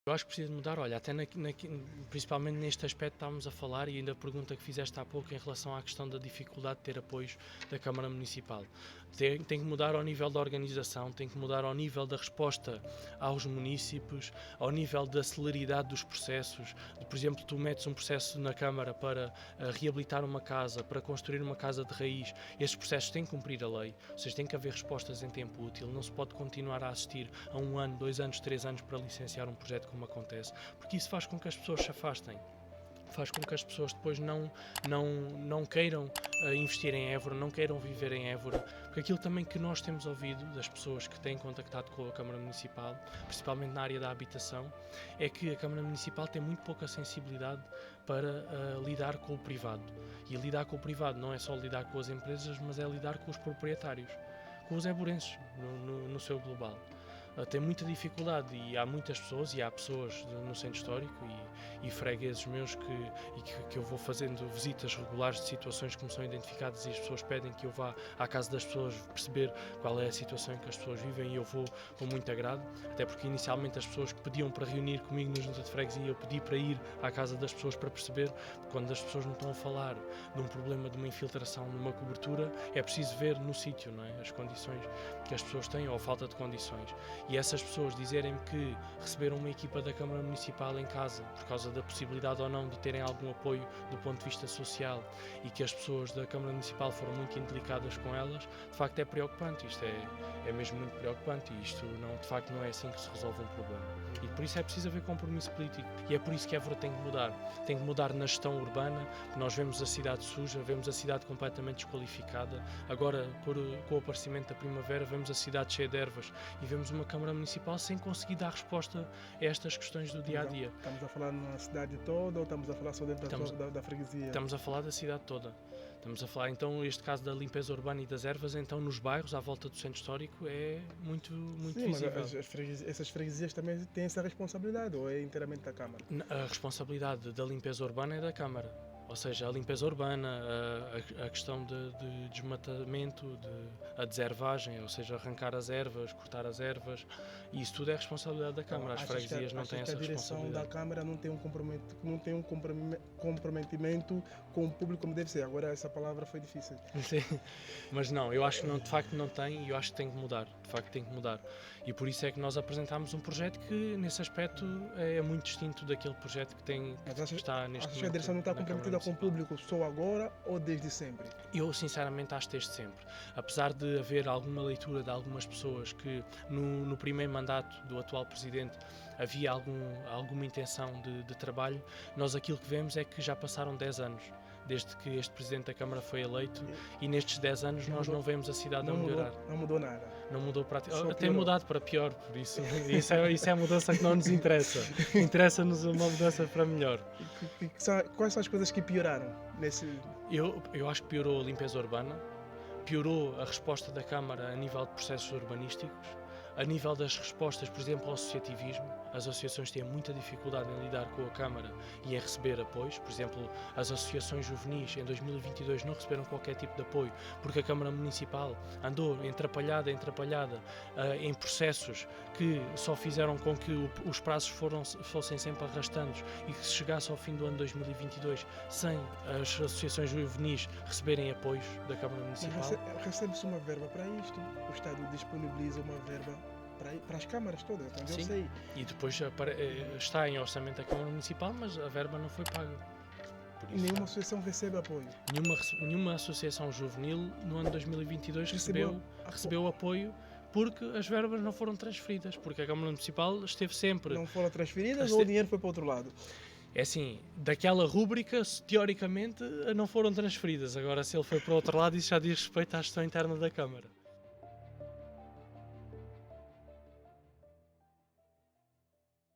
Eu acho que precisa mudar, olha, até principalmente neste aspecto estávamos a falar e ainda a pergunta que fizeste há pouco em relação à questão da dificuldade de ter apoios da Câmara Municipal. Tem que mudar ao nível da organização, tem que mudar ao nível da resposta aos munícipes, ao nível da celeridade dos processos. Por exemplo, tu metes um processo na Câmara para reabilitar uma casa, para construir uma casa de raiz, esses processos têm que cumprir a lei, ou seja, tem que haver respostas em tempo útil, não se pode continuar a assistir a 1 ano, 2 anos, 3 anos para licenciar um projeto como acontece, porque isso faz com que as pessoas se afastem, faz com que as pessoas depois não queiram investir em Évora, não queiram viver em Évora, porque aquilo também que nós temos ouvido das pessoas que têm contactado com a Câmara Municipal, principalmente na área da habitação, é que a Câmara Municipal tem muito pouca sensibilidade para lidar com o privado. E lidar com o privado não é só lidar com as empresas, mas é lidar com os proprietários, com os eburenses no seu global. Tem muita dificuldade e há muitas pessoas, e há pessoas no centro histórico e fregueses meus que eu vou fazendo visitas regulares de situações que me são identificadas e as pessoas pedem que eu vá à casa das pessoas perceber qual é a situação em que as pessoas vivem, e eu vou com muito agrado, até porque inicialmente as pessoas que pediam para reunir comigo na junta de freguesia, eu pedi para ir à casa das pessoas para perceber, quando as pessoas não estão a falar de um problema de uma infiltração numa cobertura, é preciso ver no sítio, não é? As condições que as pessoas têm ou a falta de condições. E essas pessoas dizerem que receberam uma equipa da Câmara Municipal em casa por causa da possibilidade ou não de terem algum apoio do ponto de vista social, e que as pessoas da Câmara Municipal foram muito indelicadas com elas, de facto é preocupante. Isto é mesmo muito preocupante, e isto de facto não é assim que se resolve um problema. E por isso é preciso haver compromisso político, e é por isso que Évora tem que mudar. Tem que mudar na gestão urbana, porque nós vemos a cidade suja, vemos a cidade completamente desqualificada. Agora, com o aparecimento da primavera, vemos a cidade cheia de ervas e vemos uma Câmara Municipal sem conseguir dar resposta a estas questões do dia-a-dia. Estamos a falar na cidade toda ou estamos a falar só dentro da freguesia? Estamos a falar da cidade toda. Estamos a falar, então, este caso da limpeza urbana e das ervas, então, nos bairros, à volta do centro histórico, é muito Sim, visível. Mas essas freguesias também têm essa responsabilidade, ou é inteiramente da Câmara? A responsabilidade da limpeza urbana é da Câmara. Ou seja, a limpeza urbana, a questão de desmatamento, a deservagem, ou seja, arrancar as ervas, cortar as ervas, e isso tudo é responsabilidade da Câmara. As freguesias não têm essa responsabilidade. A direção da Câmara não tem um comprometimento com o público como deve ser. Agora essa palavra foi difícil. Sim, mas não, eu acho que não, de facto não tem, e eu acho que tem que mudar, de facto tem que mudar. E por isso é que nós apresentámos um projeto que, nesse aspecto, é muito distinto daquele projeto que está neste momento. A direção não está comprometida com o público só agora ou desde sempre? Eu sinceramente acho desde sempre. Apesar de haver alguma leitura de algumas pessoas que no primeiro mandato do atual Presidente havia alguma intenção de trabalho, nós aquilo que vemos é que já passaram 10 anos desde que este Presidente da Câmara foi eleito, e nestes 10 anos nós não vemos a cidade a melhorar. Não mudou nada. Não mudou tem mudado para pior, por isso é a mudança que não nos interessa. Interessa-nos uma mudança para melhor. Quais são as coisas que pioraram nesse... Eu acho que piorou a limpeza urbana, piorou a resposta da Câmara a nível de processos urbanísticos, a nível das respostas, por exemplo, ao associativismo. As associações têm muita dificuldade em lidar com a Câmara e em receber apoios. Por exemplo, as associações juvenis em 2022 não receberam qualquer tipo de apoio, porque a Câmara Municipal andou atrapalhada em processos que só fizeram com que os prazos fossem sempre arrastando, e que se chegasse ao fim do ano 2022 sem as associações juvenis receberem apoios da Câmara Municipal. Recebe-se uma verba para isto? O Estado disponibiliza uma verba para as câmaras todas, então eu sei. E depois está em orçamento da Câmara Municipal, mas a verba não foi paga. E nenhuma associação recebe apoio? Nenhuma associação juvenil no ano 2022 recebeu apoio, porque as verbas não foram transferidas, porque a Câmara Municipal esteve sempre... Não foram transferidas ou o dinheiro foi para o outro lado? É assim, daquela rúbrica, teoricamente, não foram transferidas. Agora, se ele foi para o outro lado, isso já diz respeito à gestão interna da Câmara.